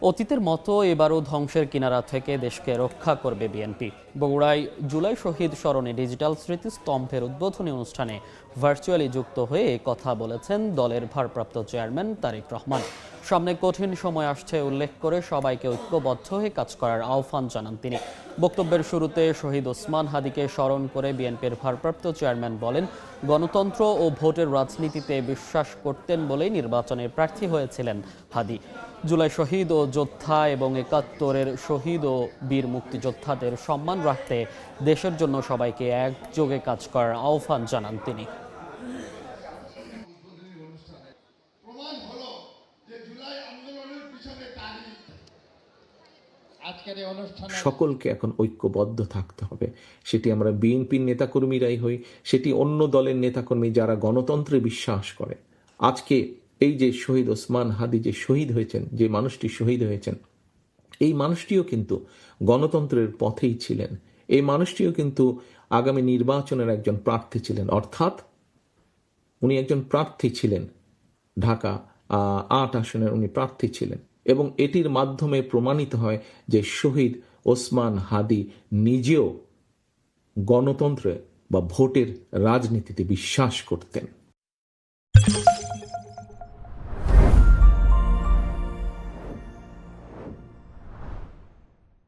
অতীতের মতো এবারও ধ্বংসের কিনারা থেকে দেশকে রক্ষা করবে বিএনপি। বগুড়ায় জুলাই শহীদ স্মরণে ডিজিটাল স্মৃতিস্তম্ভের উদ্বোধনী অনুষ্ঠানে ভার্চুয়ালি যুক্ত হয়ে কথা বলেছেন দলের ভারপ্রাপ্ত চেয়ারম্যান তারেক রহমান। সামনে কঠিন সময় আসছে উল্লেখ করে সবাইকে ঐক্যবদ্ধ হয়ে কাজ করার আহ্বান জানান তিনি। বক্তব্যের শুরুতে শহীদ ওসমান হাদিকে স্মরণ করে বিএনপির ভারপ্রাপ্ত চেয়ারম্যান বলেন, গণতন্ত্র ও ভোটের রাজনীতিতে বিশ্বাস করতেন বলেই নির্বাচনে প্রার্থী হয়েছিলেন হাদি। জুলাই শহীদ ও যোদ্ধা এবং ৭১-এর শহীদ ও বীর মুক্তিযোদ্ধাদের সম্মান রাখতে দেশের জন্য সবাইকে একযোগে কাজ করার আহ্বান জানান তিনি। সকলকে এখন ঐক্যবদ্ধ থাকতে হবে। সেটি আমরা বিএনপির নেতাকর্মীরাই হই, সেটি অন্য দলের নেতাকর্মী যারা গণতন্ত্রে বিশ্বাস করে। আজকে এই যে শহীদ ওসমান হাদি যে শহীদ হয়েছেন, যে মানুষটি শহীদ হয়েছেন, এই মানুষটিও কিন্তু গণতন্ত্রের পথেই ছিলেন। এই মানুষটিও কিন্তু আগামী নির্বাচনের একজন প্রার্থী ছিলেন, অর্থাৎ উনি একজন প্রার্থী ছিলেন। ঢাকা ৮ আসনের উনি প্রার্থী ছিলেন এবং এটির মাধ্যমে প্রমাণিত হয় যে শহীদ ওসমান হাদি নিজেও গণতন্ত্রে বা ভোটের রাজনীতিতে বিশ্বাস করতেন।